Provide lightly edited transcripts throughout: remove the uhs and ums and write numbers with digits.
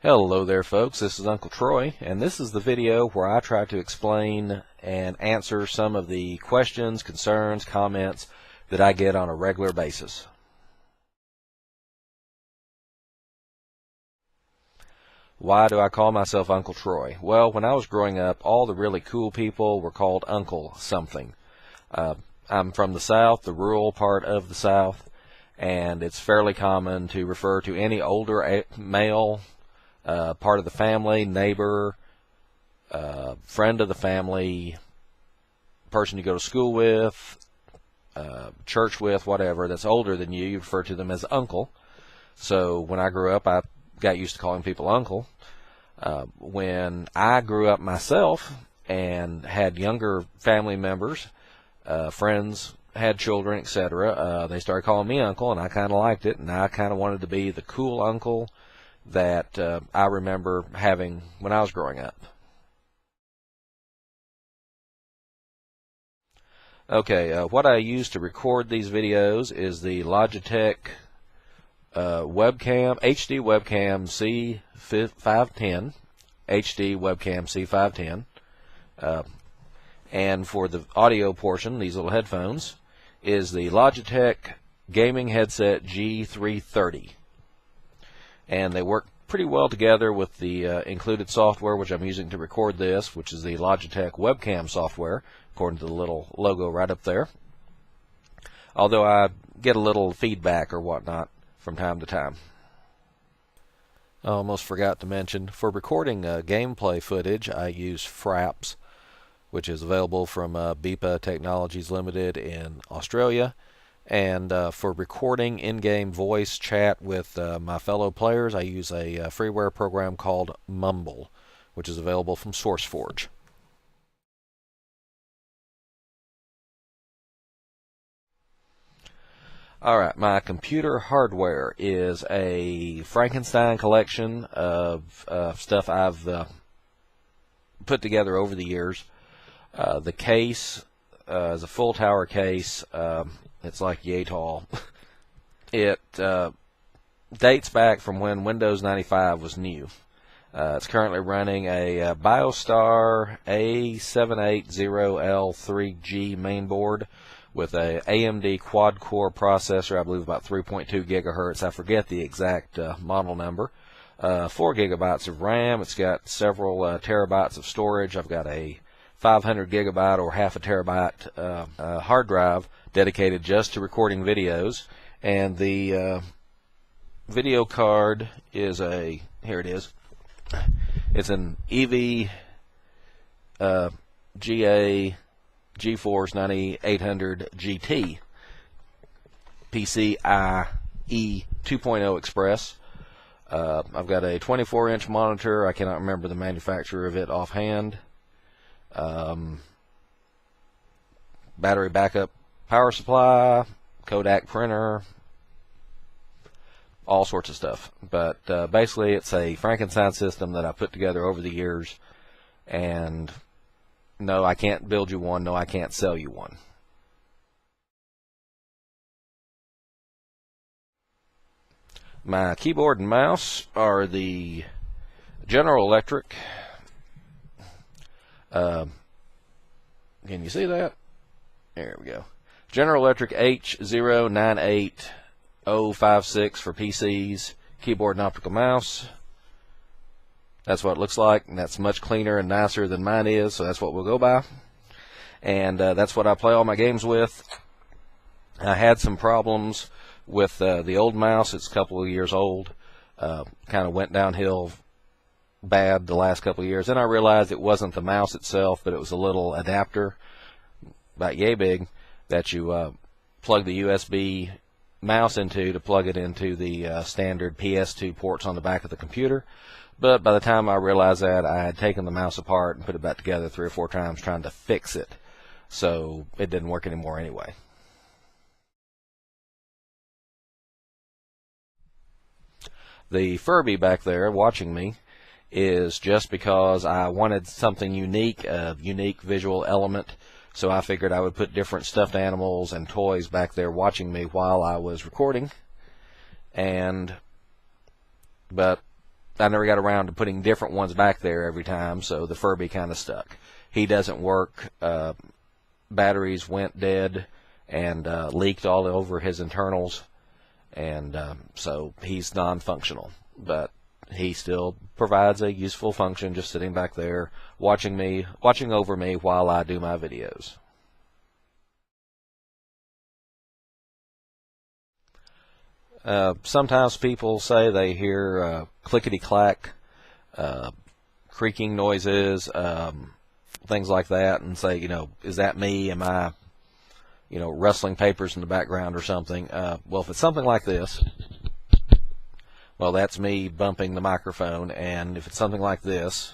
Hello there folks, this is Uncle Troy, and this is the video where I try to explain and answer some of the questions, concerns, comments that I get on a regular basis. Why do I call myself Uncle Troy? Well, when I was growing up, all the really cool people were called Uncle something. I'm from the South, the rural part of the South, and it's fairly common to refer to any older male part of the family, neighbor, friend of the family, person you go to school with, church with, whatever, that's older than you refer to them as uncle. So when I grew up, I got used to calling people uncle. When I grew up myself and had younger family members, friends had children, etc., they started calling me uncle, and I kind of liked it, and I kind of wanted to be the cool uncle that I remember having when I was growing up. Okay, what I use to record these videos is the Logitech webcam, HD webcam C510, HD webcam C510, and for the audio portion, these little headphones, is the Logitech gaming headset G330. And they work pretty well together with the included software which I'm using to record this, which is the Logitech webcam software, according to the little logo right up there. Although I get a little feedback or whatnot from time to time. I almost forgot to mention, for recording gameplay footage, I use Fraps, which is available from BIPA Technologies Limited in Australia. And for recording in-game voice chat with my fellow players, I use a freeware program called Mumble, which is available from SourceForge. Alright, my computer hardware is a Frankenstein collection of stuff I've put together over the years. The case is a full tower case. It's like yay tall. It dates back from when Windows 95 was new. It's currently running a BioStar A780L3G mainboard with a AMD quad-core processor, I believe about 3.2 gigahertz. I forget the exact model number. 4 gigabytes of RAM. It's got several terabytes of storage. I've got a 500 gigabyte or half a terabyte hard drive dedicated just to recording videos. And the video card is here it is. It's an EV GA GeForce 9800 GT PCIe 2.0 Express. I've got a 24-inch monitor. I cannot remember the manufacturer of it offhand. Battery backup power supply, Kodak printer, all sorts of stuff. But basically it's a Frankenstein system that I put together over the years, and no, I can't build you one. No, I can't sell you one. My keyboard and mouse are the General Electric. Can you see that? There we go. General Electric H098056 for PCs, keyboard and optical mouse. That's what it looks like, and that's much cleaner and nicer than mine is, so that's what we'll go by. And that's what I play all my games with. I had some problems with the old mouse. It's a couple of years old. Kind of went downhill bad the last couple of years. Then I realized it wasn't the mouse itself, but it was a little adapter, about yay big, that you plug the USB mouse into to plug it into the standard PS2 ports on the back of the computer. But by the time I realized that, I had taken the mouse apart and put it back together 3 or 4 times trying to fix it. So it didn't work anymore anyway. The Furby back there watching me is just because I wanted something unique, a unique visual element. So I figured I would put different stuffed animals and toys back there watching me while I was recording. But I never got around to putting different ones back there every time, so the Furby kind of stuck. He doesn't work. Batteries went dead and leaked all over his internals, and so he's non-functional. But he still provides a useful function, just sitting back there watching over me while I do my videos. Sometimes people say they hear clickety-clack, creaking noises, things like that, and say, is that me? Am I, rustling papers in the background or something? Well, if it's something like this, well, that's me bumping the microphone, and if it's something like this,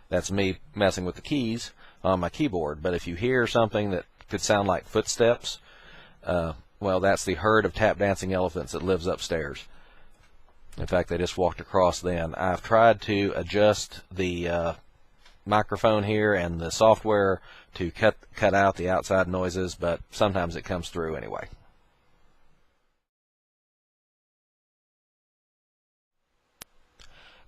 that's me messing with the keys on my keyboard. But if you hear something that could sound like footsteps, well, that's the herd of tap dancing elephants that lives upstairs. In fact, they just walked across then. I've tried to adjust the microphone here and the software to cut out the outside noises, but sometimes it comes through anyway.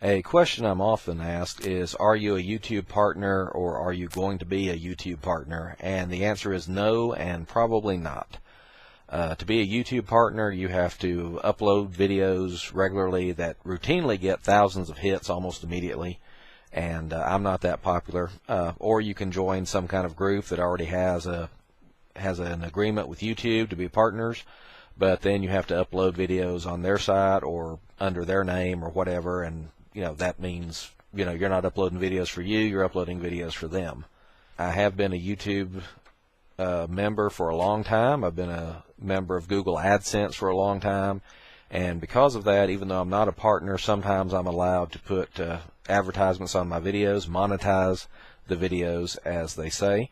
A question I'm often asked is, are you a YouTube partner, or are you going to be a YouTube partner? And the answer is no, and probably not. To be a YouTube partner, you have to upload videos regularly that routinely get thousands of hits almost immediately, and I'm not that popular. Or you can join some kind of group that already has an agreement with YouTube to be partners, but then you have to upload videos on their site or under their name or whatever, and that means you're not uploading videos for you, you're uploading videos for them. I have been a YouTube member for a long time. I've been a member of Google AdSense for a long time, and because of that, even though I'm not a partner, sometimes I'm allowed to put advertisements on my videos, monetize the videos, as they say.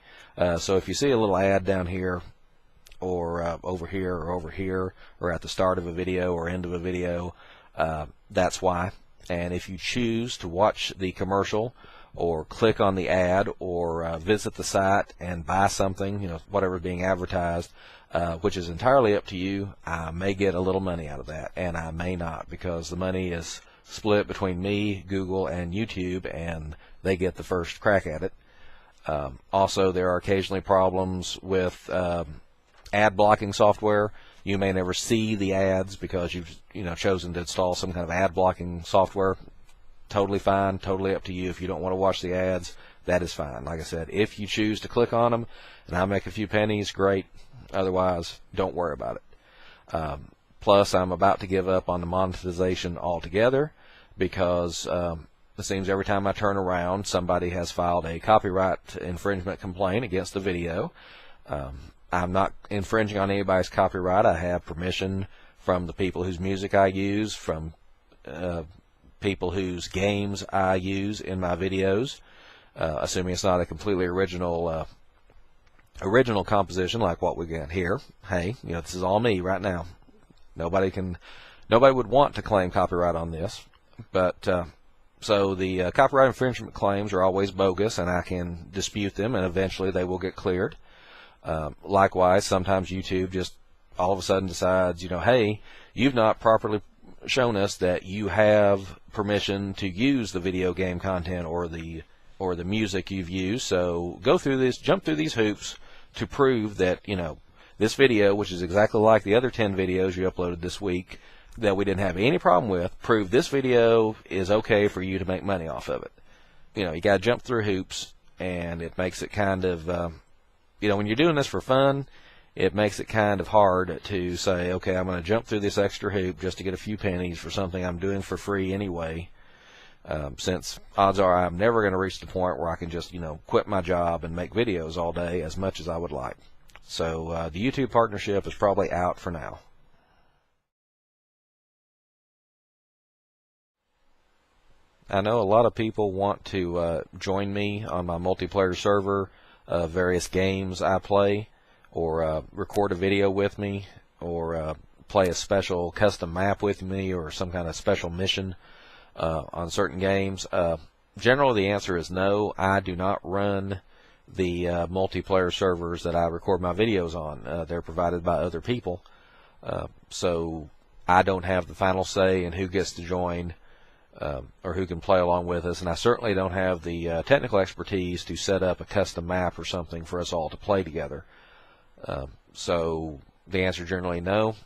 So if you see a little ad down here, or over here, or over here, or at the start of a video or end of a video, that's why. And if you choose to watch the commercial, or click on the ad, or visit the site and buy something, whatever is being advertised, which is entirely up to you, I may get a little money out of that, and I may not, because the money is split between me, Google, and YouTube, and they get the first crack at it. Also, there are occasionally problems with ad blocking software. You may never see the ads because you've chosen to install some kind of ad blocking software. Totally fine, totally up to you. If you don't want to watch the ads, that is fine. Like I said, if you choose to click on them and I make a few pennies, great. Otherwise, don't worry about it. Plus, I'm about to give up on the monetization altogether because it seems every time I turn around, somebody has filed a copyright infringement complaint against the video. I'm not infringing on anybody's copyright. I have permission from the people whose music I use, from people whose games I use in my videos, assuming it's not a completely original composition like what we got here. Hey, this is all me right now. Nobody would want to claim copyright on this, but so the copyright infringement claims are always bogus, and I can dispute them, and eventually they will get cleared. Likewise, sometimes YouTube just all of a sudden decides, hey, you've not properly shown us that you have permission to use the video game content or the music you've used, so jump through these hoops to prove that, this video, which is exactly like the other 10 videos you uploaded this week that we didn't have any problem with, prove this video is okay for you to make money off of it. You got to jump through hoops, and it makes it kind of, when you're doing this for fun, it makes it kind of hard to say, okay, I'm going to jump through this extra hoop just to get a few pennies for something I'm doing for free anyway, since odds are I'm never going to reach the point where I can just, quit my job and make videos all day as much as I would like. So the YouTube partnership is probably out for now. I know a lot of people want to join me on my multiplayer server, various games I play, or record a video with me, or play a special custom map with me, or some kind of special mission on certain games. Generally, the answer is no. I do not run the multiplayer servers that I record my videos on. They're provided by other people, so I don't have the final say in who gets to join or who can play along with us, and I certainly don't have the technical expertise to set up a custom map or something for us all to play together. So the answer is generally no.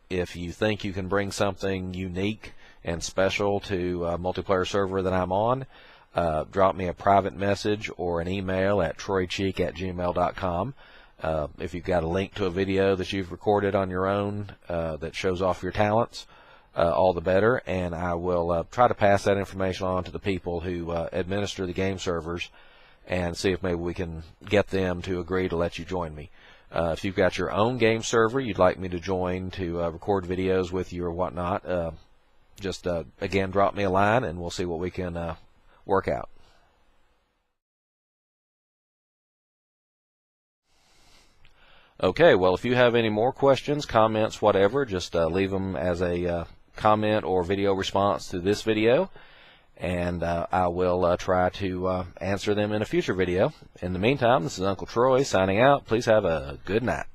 If you think you can bring something unique and special to a multiplayer server that I'm on, drop me a private message or an email at troycheek@gmail.com. If you've got a link to a video that you've recorded on your own that shows off your talents, all the better, and I will try to pass that information on to the people who administer the game servers and see if maybe we can get them to agree to let you join me. If you've got your own game server you'd like me to join to record videos with you or whatnot, just again drop me a line and we'll see what we can work out. Okay, well, if you have any more questions, comments, whatever, just leave them as a comment or video response to this video, and I will try to answer them in a future video. In the meantime, this is Uncle Troy signing out. Please have a good night.